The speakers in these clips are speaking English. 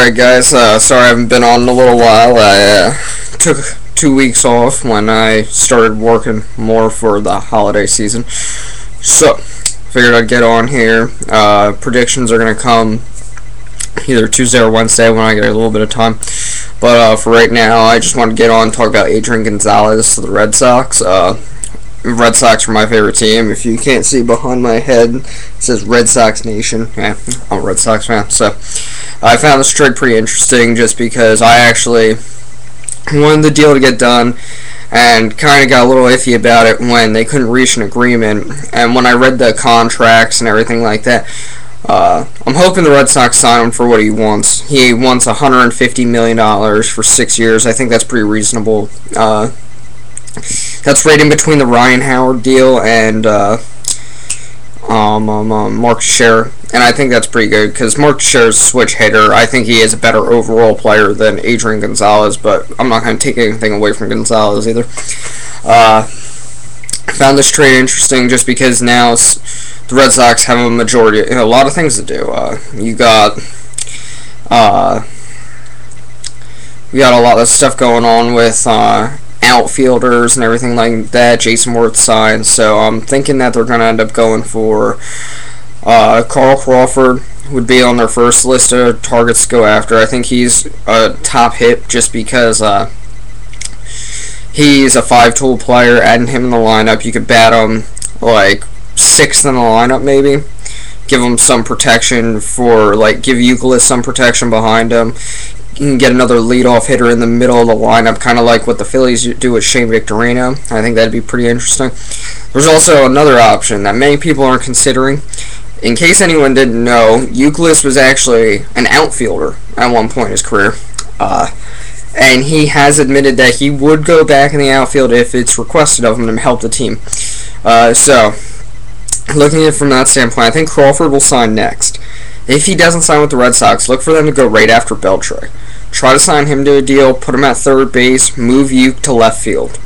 Alright guys, sorry I haven't been on in a little while. I took 2 weeks off when I started working more for the holiday season. So, figured I'd get on here. Predictions are going to come either Tuesday or Wednesday when I get a little bit of time. But for right now, I just want to get on and talk about Adrian Gonzalez of the Red Sox. Red Sox are my favorite team. If you can't see behind my head, it says Red Sox Nation. Yeah, I'm a Red Sox fan. So I found this trade pretty interesting just because I actually wanted the deal to get done and kind of got a little iffy about it when they couldn't reach an agreement. And when I read the contracts and everything like that, I'm hoping the Red Sox sign him for what he wants. He wants $150 million for 6 years. I think that's pretty reasonable. That's right in between the Ryan Howard deal and Mark Scherer, and I think that's pretty good because Mark Scherer's a switch hitter. I think he is a better overall player than Adrian Gonzalez, but I'm not going to take anything away from Gonzalez either. I found this trade interesting just because now the Red Sox have a lot of things to do. You got a lot of stuff going on with outfielders and everything like that. Jason Worth signed, so I'm thinking that they're going to end up going for Carl Crawford would be on their first list of targets to go after. I think he's a top hit just because he's a 5-tool player. Adding him in the lineup, you could bat him like 6th in the lineup maybe. Give him some protection give Euclid some protection behind him. You can get another leadoff hitter in the middle of the lineup, kind of like what the Phillies do with Shane Victorino. I think that'd be pretty interesting. There's also another option that many people aren't considering. In case anyone didn't know, Euclid was actually an outfielder at one point in his career. And he has admitted that he would go back in the outfield if it's requested of him to help the team. So, looking at it from that standpoint, I think Crawford will sign next. If he doesn't sign with the Red Sox, look for them to go right after Beltre. Try to sign him to a deal, put him at third base, move Uke to left field.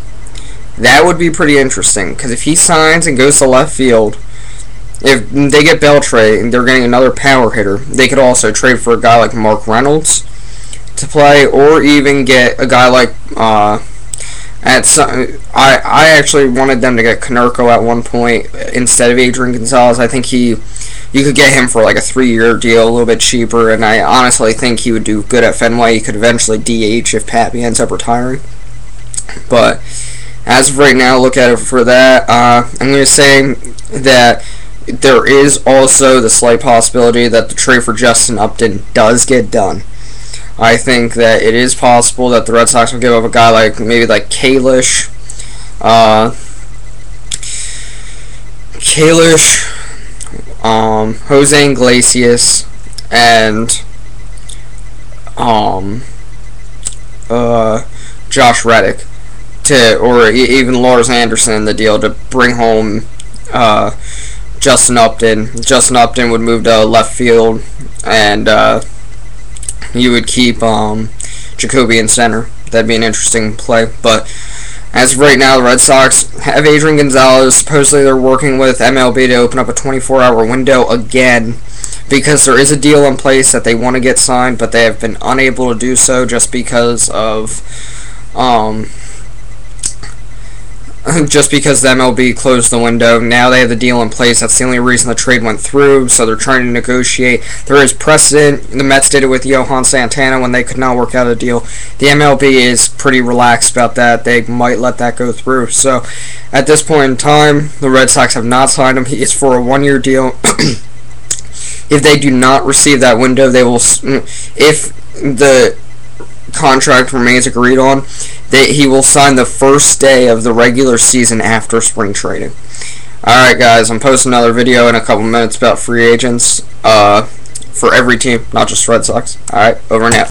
That would be pretty interesting, because if he signs and goes to left field, if they get Beltre and they're getting another power hitter, they could also trade for a guy like Mark Reynolds to play, or even get a guy like I actually wanted them to get Konerko at one point instead of Adrian Gonzalez. I think you could get him for like a 3-year deal, a little bit cheaper, and I honestly think he would do good at Fenway. He could eventually DH if Pappy ends up retiring. But as of right now, look at it for that. I'm going to say that there is also the slight possibility that the trade for Justin Upton does get done. I think that it is possible that the Red Sox will give up a guy like Kalish, Jose Iglesias, and Josh Reddick, or even Lars Anderson in the deal to bring home Justin Upton. Justin Upton would move to left field, and you would keep Jacoby in center. That'd be an interesting play. But as of right now, the Red Sox have Adrian Gonzalez. Supposedly they're working with MLB to open up a 24-hour window again, because there is a deal in place that they want to get signed, but they have been unable to do so just because of the MLB closed the window. Now they have the deal in place. That's the only reason the trade went through, so they're trying to negotiate. There is precedent. The Mets did it with Johan Santana when they could not work out a deal. The MLB is pretty relaxed about that. They might let that go through. So at this point in time, the Red Sox have not signed him. It's for a 1-year deal. If they do not receive that window, they will, if the contract remains agreed on, he will sign the first day of the regular season after spring training. Alright guys, I'm posting another video in a couple minutes about free agents for every team, not just Red Sox. Alright, over and out.